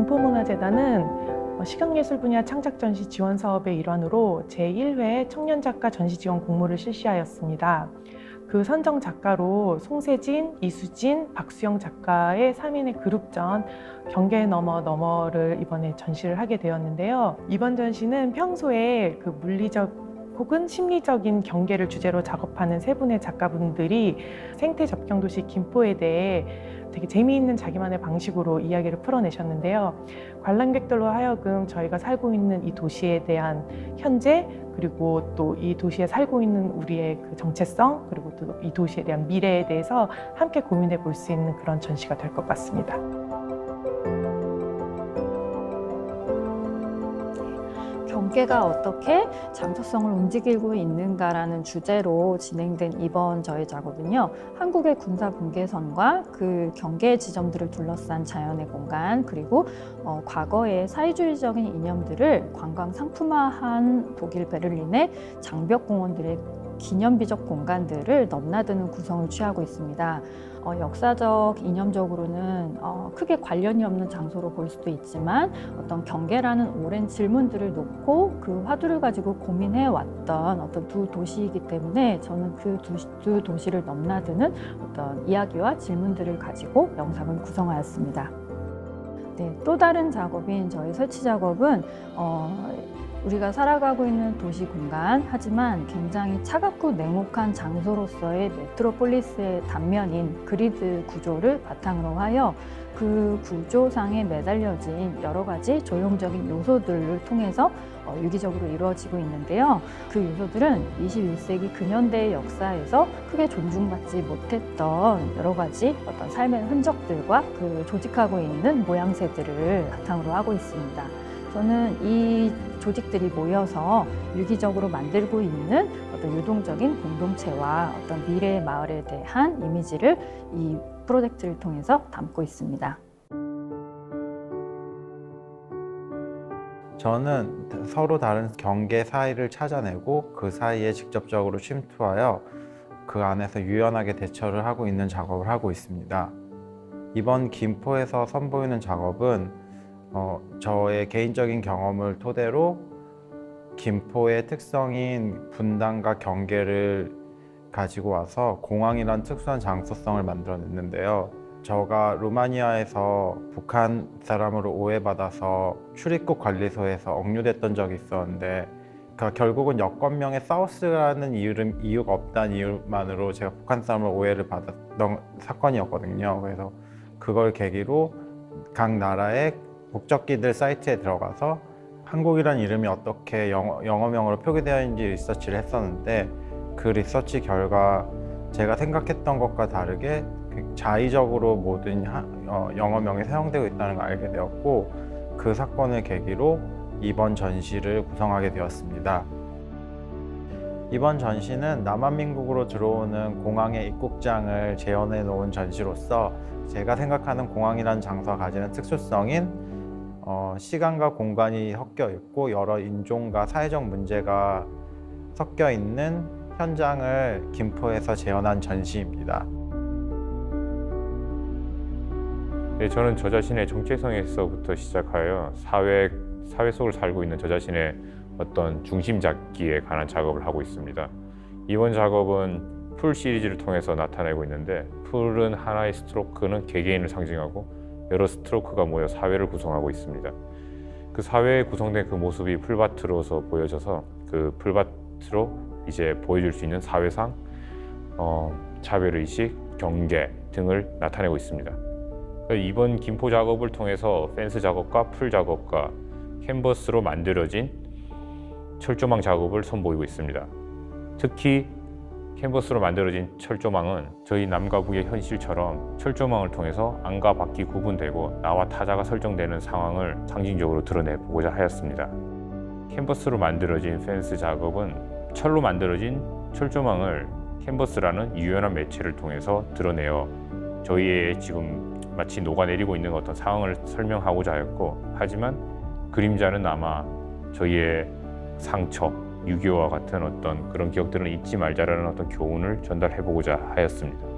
김포문화재단은 시각예술 분야 창작전시 지원 사업의 일환으로 제1회 청년작가 전시지원 공모를 실시하였습니다. 그 선정 작가로 송세진, 이수진, 박수영 작가의 3인의 그룹전 경계 너머 너머를 이번에 전시를 하게 되었는데요. 이번 전시는 평소에 그 물리적 혹은 심리적인 경계를 주제로 작업하는 세 분의 작가분들이 생태 접경도시 김포에 대해 되게 재미있는 자기만의 방식으로 이야기를 풀어내셨는데요. 관람객들로 하여금 저희가 살고 있는 이 도시에 대한 현재, 그리고 또 이 도시에 살고 있는 우리의 그 정체성, 그리고 또 이 도시에 대한 미래에 대해서 함께 고민해 볼 수 있는 그런 전시가 될 것 같습니다. 경계가 어떻게 장소성을 움직이고 있는가라는 주제로 진행된 이번 저희 작업은요, 한국의 군사 분계선과 그 경계 지점들을 둘러싼 자연의 공간, 그리고 과거의 사회주의적인 이념들을 관광 상품화한 독일 베를린의 장벽공원들의 기념비적 공간들을 넘나드는 구성을 취하고 있습니다. 역사적, 이념적으로는 크게 관련이 없는 장소로 볼 수도 있지만 어떤 경계라는 오랜 질문들을 놓고 그 화두를 가지고 고민해 왔던 어떤 두 도시이기 때문에 저는 그 두 도시를 넘나드는 어떤 이야기와 질문들을 가지고 영상을 구성하였습니다. 네, 또 다른 작업인 저희 설치 작업은 우리가 살아가고 있는 도시 공간, 하지만 굉장히 차갑고 냉혹한 장소로서의 메트로폴리스의 단면인 그리드 구조를 바탕으로 하여 그 구조상에 매달려진 여러 가지 조형적인 요소들을 통해서 유기적으로 이루어지고 있는데요. 그 요소들은 21세기 근현대의 역사에서 크게 존중받지 못했던 여러 가지 어떤 삶의 흔적들과 그 조직하고 있는 모양새들을 바탕으로 하고 있습니다. 저는 이 조직들이 모여서 유기적으로 만들고 있는 어떤 유동적인 공동체와 어떤 미래의 마을에 대한 이미지를 이 프로젝트를 통해서 담고 있습니다. 저는 서로 다른 경계 사이를 찾아내고 그 사이에 직접적으로 침투하여 그 안에서 유연하게 대처를 하고 있는 작업을 하고 있습니다. 이번 김포에서 선보이는 작업은 저의 개인적인 경험을 토대로 김포의 특성인 분단과 경계를 가지고 와서 공항이란 특수한 장소성을 만들어냈는데요. 저가 루마니아에서 북한 사람으로 오해받아서 출입국 관리소에서 억류됐던 적이 있었는데 결국은 여권명에 사우스라는 이유가 없다는 이유만으로 제가 북한 사람으로 오해를 받았던 사건이었거든요. 그래서 그걸 계기로 각 나라의 국적기들 사이트에 들어가서 한국이란 이름이 어떻게 영어명으로 표기되어 있는지 리서치를 했었는데 그 리서치 결과 제가 생각했던 것과 다르게 자의적으로 모든 영어명이 사용되고 있다는 걸 알게 되었고 그 사건을 계기로 이번 전시를 구성하게 되었습니다. 이번 전시는 남한민국으로 들어오는 공항의 입국장을 재현해 놓은 전시로서 제가 생각하는 공항이라는 장소가 가지는 특수성인 시간과 공간이 섞여 있고 여러 인종과 사회적 문제가 섞여 있는 현장을 김포에서 재현한 전시입니다. 네, 저는 저 자신의 정체성에서부터 시작하여 사회 속을 살고 있는 저 자신의 어떤 중심 잡기에 관한 작업을 하고 있습니다. 이번 작업은 풀 시리즈를 통해서 나타내고 있는데 풀은 하나의 스트로크는 개개인을 상징하고 여러 스트로크가 모여 사회를 구성하고 있습니다. 그 사회에 구성된 그 모습이 풀밭으로서 보여져서 그 풀밭으로 이제 보여줄 수 있는 사회상, 차별의식, 경계 등을 나타내고 있습니다. 이번 김포 작업을 통해서 펜스 작업과 풀 작업과 캔버스로 만들어진 철조망 작업을 선보이고 있습니다. 특히 캔버스로 만들어진 철조망은 저희 남과 북의 현실처럼 철조망을 통해서 안과 밖이 구분되고 나와 타자가 설정되는 상황을 상징적으로 드러내보고자 하였습니다. 캔버스로 만들어진 펜스 작업은 철로 만들어진 철조망을 캔버스라는 유연한 매체를 통해서 드러내어 저희의 지금 마치 녹아내리고 있는 어떤 상황을 설명하고자 하였고, 하지만 그림자는 아마 저희의 상처, 6.25와 같은 어떤 그런 기억들은 잊지 말자라는 어떤 교훈을 전달해보고자 하였습니다.